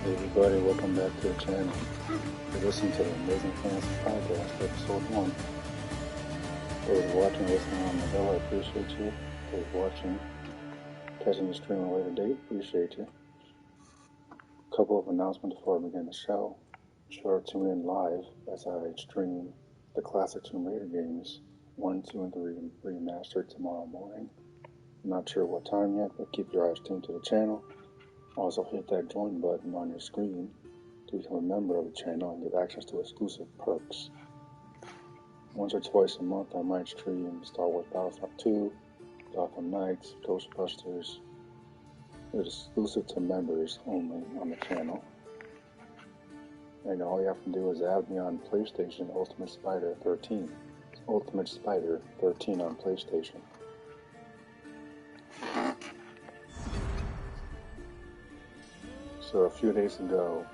Hey everybody, welcome back to the channel. You're listening to the Amazing Fantasy Podcast, episode 1. Those watching, listening on the hill, I appreciate you. Those watching, catching the stream at a later date, appreciate you. A couple of announcements before I begin the show. Be sure to tune in live as I stream the classic Tomb Raider games 1, 2, and 3 remastered tomorrow morning. I'm not sure what time yet, but keep your eyes tuned to the channel. Also hit that join button on your screen to become a member of the channel and get access to exclusive perks. Once or twice a month I might stream Star Wars Battlefront 2, Gotham Knights, Ghostbusters. It's exclusive to members only on the channel. And all you have to do is add me on PlayStation Ultimate Spider 13. It's Ultimate Spider 13 on PlayStation. So a few days ago,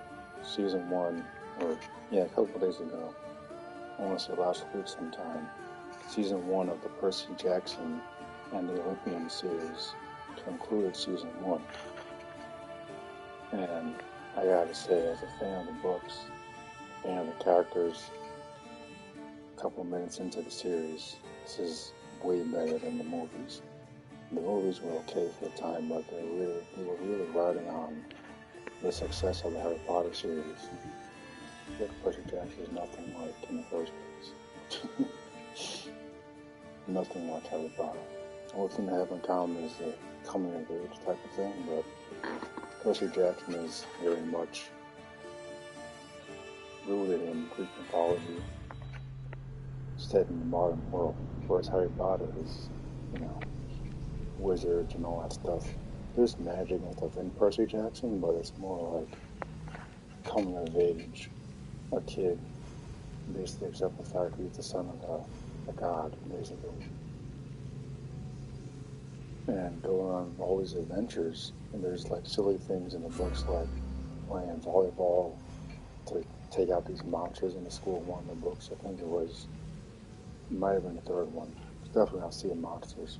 Season 1, a couple of days ago, I want to say last week sometime, Season 1 of the Percy Jackson and the Olympians series concluded Season 1. And I gotta say, as a fan of the books, fan of the characters, a couple of minutes into the series, this is way better than the movies. The movies were okay for the time, but they were really riding on the success of the Harry Potter series. Percy Jackson is nothing like in the first place. Nothing like Harry Potter. The only thing they have in common is the coming of age type of thing, but Percy Jackson is very much rooted in Greek mythology, set in the modern world, whereas Harry Potter is, wizards and all that stuff. There's magic and stuff in Percy Jackson, but it's more like coming of age. A kid basically accepts the fact that he's the son of a god, basically. And going on all these adventures, and there's like silly things in the books like playing volleyball to take out these monsters in the school one of the books. I think it might have been the third one. It's definitely not seeing monsters.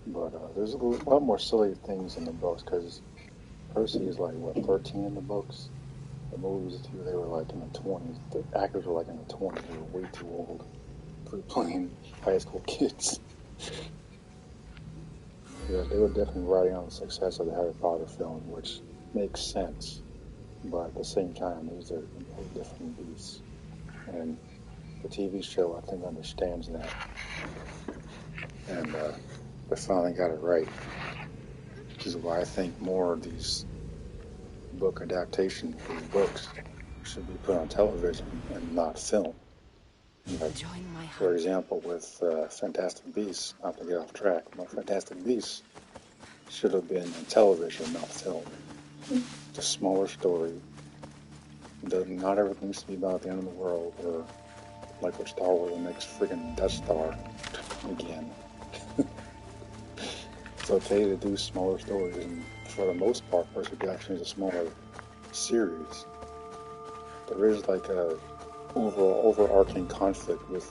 But there's a lot more silly things in the books because Percy is like, 13 in the books? The movies, they were like in the 20s. The actors were like in the 20s. They were way too old for playing high school kids. Yeah, they were definitely riding on the success of the Harry Potter film, which makes sense. But at the same time, these are completely different beasts. And the TV show, I think, understands that. And they finally got it right. Which is why I think more of these book adaptations, these books, should be put on television and not film. Like, for example, with Fantastic Beasts, not to get off track, but Fantastic Beasts should have been on television, not film. It's a smaller story. Not everything needs to be about the end of the world, or like with Star Wars, the next friggin' Death Star again. It's okay to do smaller stories, and for the most part, Percy Jackson is a smaller series. There is like a overarching conflict with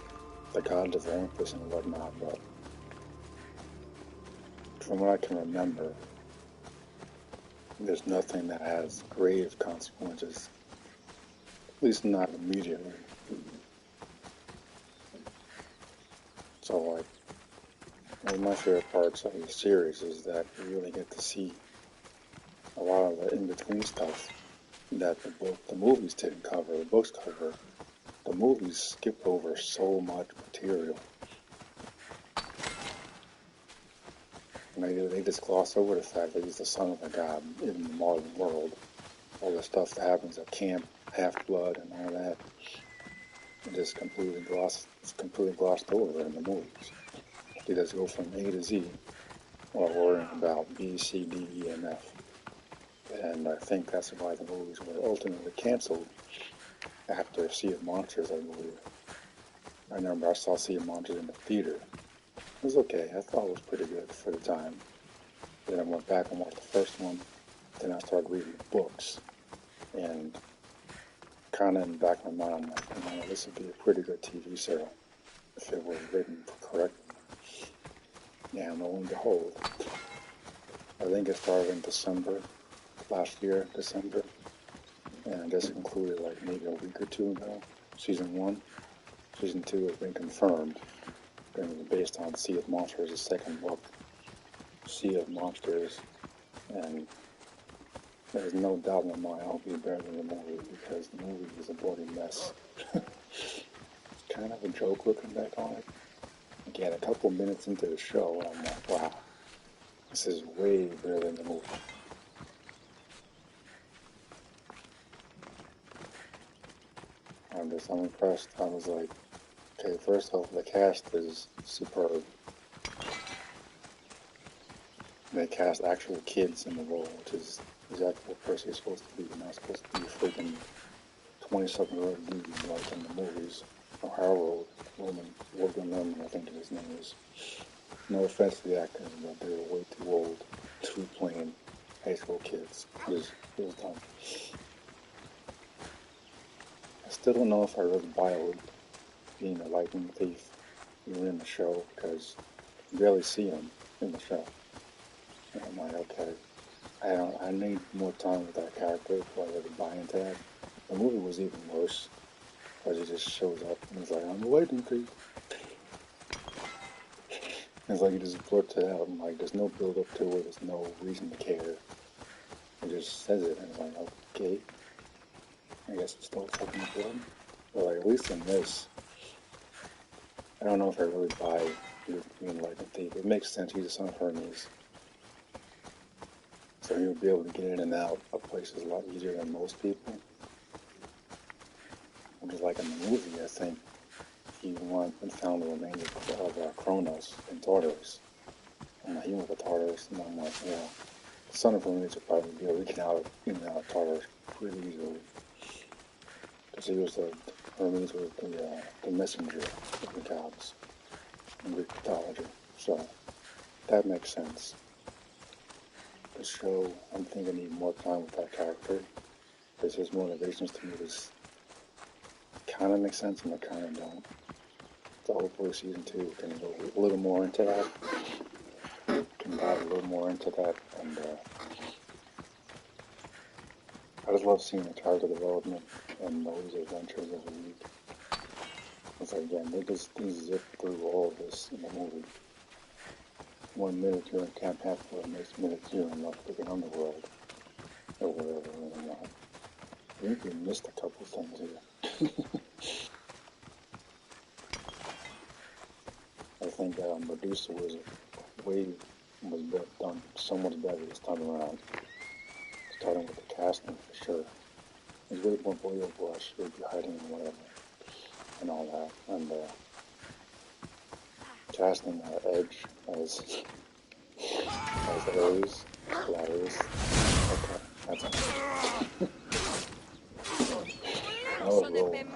the gods of Olympus and whatnot, but from what I can remember, there's nothing that has grave consequences, at least not immediately. So, like, one of my favorite parts of the series is that you really get to see a lot of the in-between stuff that the movies didn't cover, the books cover. The movies skipped over so much material. And they just gloss over the fact that he's the son of a god in the modern world. All the stuff that happens at camp, Half-Blood, and all that, it just completely glossed over in the movies. They just go from A to Z while worrying about B, C, D, E, and F. And I think that's why the movies were ultimately canceled after Sea of Monsters, I believe. I remember I saw Sea of Monsters in the theater. It was okay. I thought it was pretty good for the time. Then I went back and watched the first one. Then I started reading the books. And kind of in the back of my mind, I'm like, this would be a pretty good TV serial if it was written correctly. Yeah, and lo and behold, I think it started in December last year, December, and I guess it concluded like maybe a week or two ago. Season 1. Season 2 has been confirmed. And it was based on Sea of Monsters, the second book. Sea of Monsters, and there's no doubt in my mind it'll be better than the movie because the movie is a bloody mess. It's kind of a joke looking back on it. Again, a couple minutes into the show, and I'm like, wow, this is way better than the movie. I'm impressed. I was like, okay, first off, the cast is superb. They cast actual kids in the role, which is exactly what Percy is supposed to be. You're not supposed to be a freaking 20-something-year-old dude like in the movies. Or Harold Logan Lerman, I think his name is. No offense to the actors, but they're way too old to be playing high school kids. It was dumb. I still don't know if I really buy it being a lightning thief even in the show, because you barely see him in the show. And I'm like, okay, I need more time with that character before I really buy into that. The movie was even worse, because he just shows up and he's like, I'm a lightning thief. It's like he just blurts it out, and like there's no build up to it, there's no reason to care. He just says it, and it's like, okay, I guess it's still fucking important. But like, at least in this, I don't know if I really buy being a lightning thief. It makes sense, he's the son of Hermes. So he would be able to get in and out of places a lot easier than most people. Just like in the movie, I think he went and found the remains of Kronos in Tartarus. And he went to Tartarus, and I'm like, yeah, the son of Hermes would probably be able to get in and out of Tartarus pretty easily. Because Hermes was the messenger of the gods in Greek mythology. So that makes sense. The show, I'm thinking I need more time with that character, because his motivations to me just kind of make sense and they kind of don't. So hopefully season 2 can go a little more into that, can dive a little more into that, and I just love seeing the character development and those adventures every week. It's like, again, they just zip through all of this in the movie. 1 minute you're in Camp Hatfield, the next minute you're in the freaking underworld, or whatever, and I think we missed a couple things here. I think Medusa was done so much better this time around. Starting with the casting for sure. It was really more believable. She would be hiding and whatever, and all that. And casting Edge as Ares, hilarious. Okay, that's enough. I was rolling.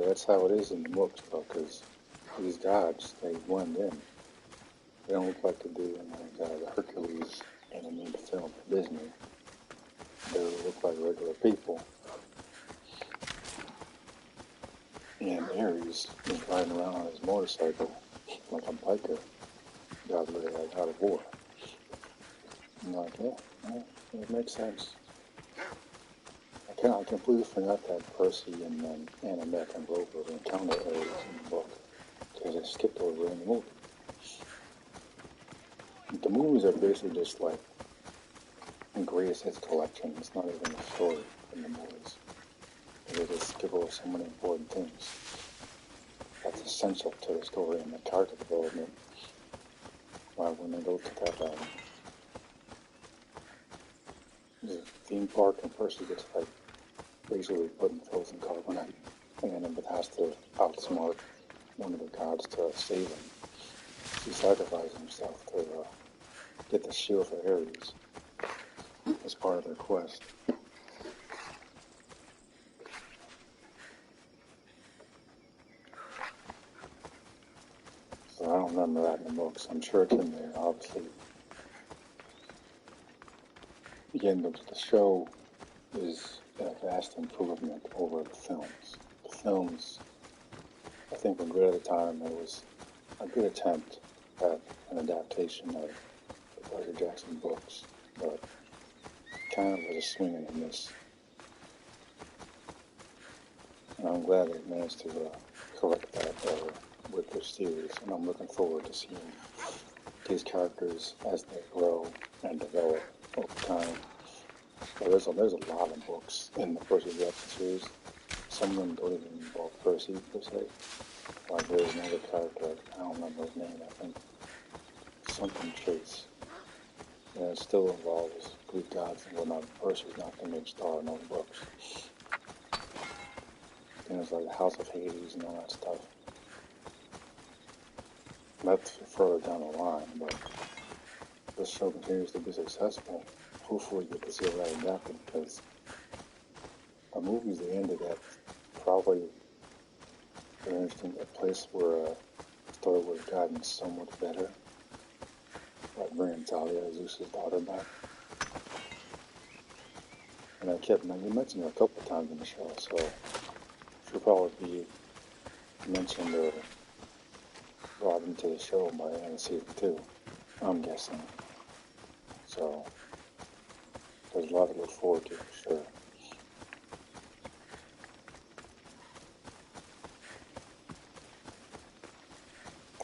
That's how it is in the books, though, because these gods, they blend in. They don't look like they do in the Hercules animated film for Disney. They look like regular people. And Ares is riding around on his motorcycle like a biker. God literally like out of war. I'm like, yeah, it makes sense. I completely forgot that Percy and Annabeth and Rover encounter Ares in the book, because I skipped over in the movie. The movies are basically just like a greatest hits collection. It's not even a story in the movies. They just skip over so many important things that's essential to the story and the character development. While when they go to that the theme park and Percy gets like basically put in frozen carbonite, and then has to outsmart one of the gods to save him. He sacrifices himself to get the shield for Ares as part of their quest. don't remember that in the books. I'm sure it's in there, obviously. Again, the show is a vast improvement over the films. The films, I think, were good at the time. It was a good attempt at an adaptation of the Percy Jackson books, but kind of was a swing and a miss. And I'm glad they managed to correct that with this series, and I'm looking forward to seeing these characters as they grow and develop over time. So there's a lot of books in the Percy Jackson series. Some of them don't even involve Percy per se. Like there's another character, I don't remember his name, I think something Chase. And it still involves Greek gods and whatnot. Percy's not the main star in those books. And it's like the House of Hades and all that stuff. That's further down the line, but this show continues to be successful. Hopefully we get to see that adapted, because the movies they ended at probably an interesting place where the story would have gotten so much better. Like bringing Talia, Zeus's daughter, back. And I kept, you mentioned it a couple of times in the show, so she'll probably be mentioned or brought into the show by the end of season 2, I'm guessing. So there's a lot to look forward to, for sure.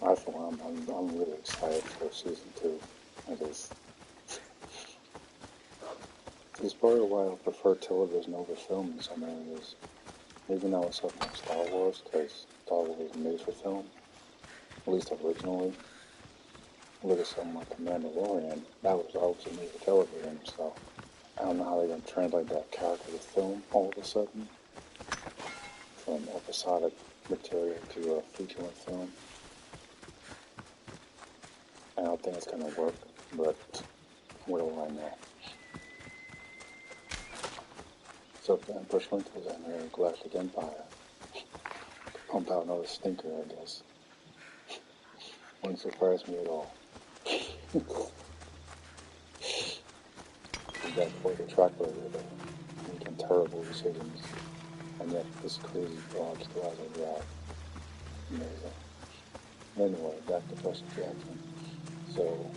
I for one, I'm really excited for season 2. It's part of why I prefer television over film in some areas. Even though it's something like Star Wars, because Star Wars was made for film, at least originally. Look at something like The Mandalorian, that was obviously made for television, so I don't know how they're going to translate that character to film all of a sudden, from episodic material to a feature-length film. I don't think it's going to work, but what do I know? So then push lentils in here, Galactic Empire. Pump out another stinker, I guess. Wouldn't surprise me at all. That for the track record of making terrible decisions, and yet this crazy blog still has a drive. Amazing. Anyway, back to Percy Jackson. So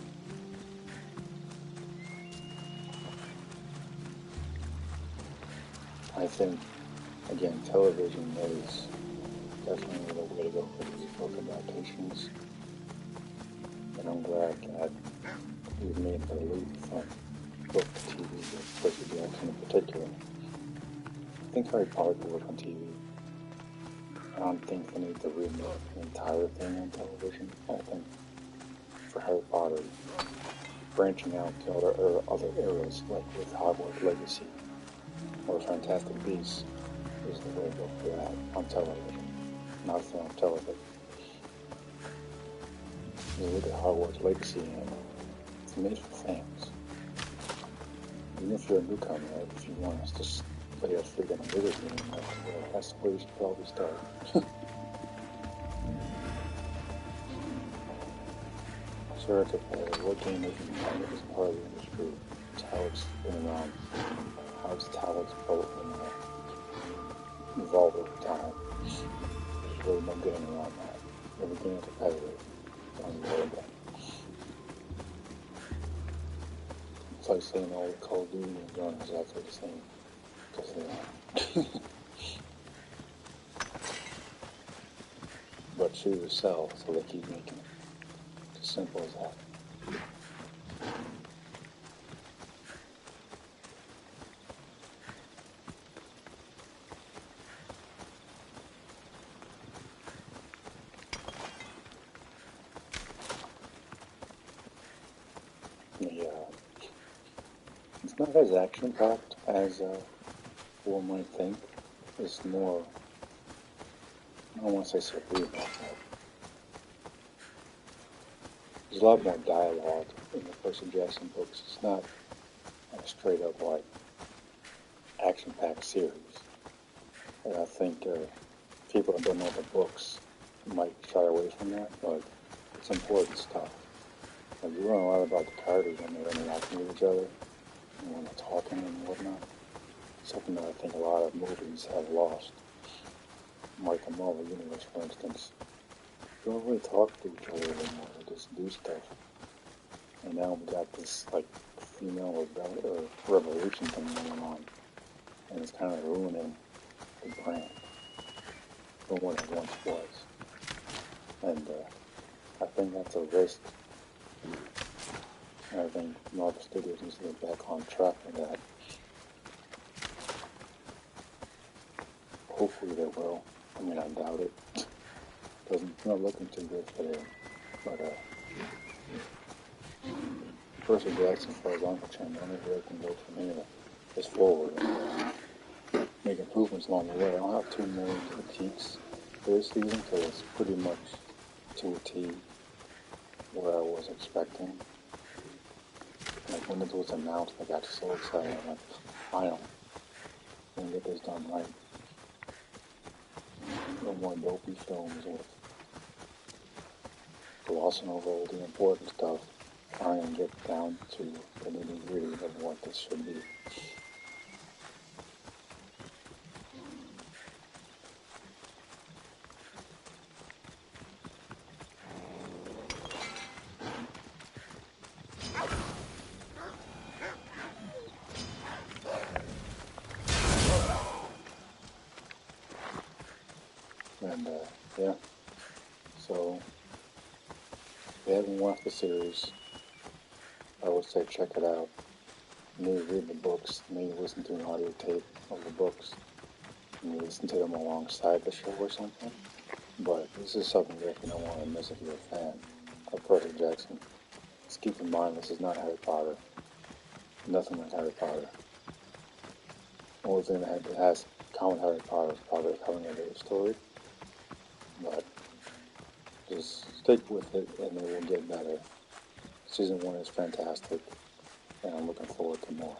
I think, again, television is definitely the way to go for these book adaptations. And I'm glad that we've made the leap from book to TV with Percy Jackson in particular. I think Harry Potter could work on TV. I don't think they need to remake the entire thing on television. I think for Harry Potter, branching out to other eras, like with Hogwarts Legacy or Fantastic Beasts, is the way to go for that on television, not film, television. You look at Hogwarts Legacy and it's made for fans. Even if you're a newcomer, if you want to just play a freaking video game, that's where you should probably start. Sure, to play what game is part of the industry. It's how it's been around. How it's both evolved over time. There's really no getting around that. Every game is competitive. It's like saying all the Call of Duty games aren't exactly the same, because they aren't. But shooters sell, so they keep making it. It's as simple as that. It's not as action-packed as one might think. It's more, I don't want to say cerebral, but there's a lot more dialogue in the Percy Jackson books. It's not a straight-up, like, action-packed series. And I think people that don't know the books might shy away from that, but it's important stuff. Like, you learn a lot about the characters when they're interacting with each other and when they're talking and whatnot. Something that I think a lot of movies have lost. Like the Marvel Universe, for instance. They don't really talk to each other anymore. They just do stuff. And now we got this, like, female revolution thing going on. And it's kind of ruining the brand from what it once was. And I think that's a risk. And I think Marvel Studios needs to get back on track with that. Hopefully they will. I mean, I doubt it. It's not looking too good for them. But Percy Jackson, as far as I'm concerned, the only way I can go from here is forward and make improvements along the way. I don't have too many critiques for this season because it's pretty much to a T what I was expecting. Like when it was announced, I got so excited. I'm like, finally, I'm gonna get this done right. No more dopey films with glossing over all the important stuff. Trying to get down to the nitty-gritty of what this should be. And yeah, so if you haven't watched the series, I would say check it out. You need to read the books, you need to listen to an audio tape of the books, you need to listen to them alongside the show or something. But this is something that you don't want to miss if you're a fan of Percy Jackson. Just keep in mind, this is not Harry Potter. Nothing like Harry Potter. The only thing that has common Harry Potter is probably the coming of age story. But just stick with it and it will get better. Season 1 is fantastic and I'm looking forward to more.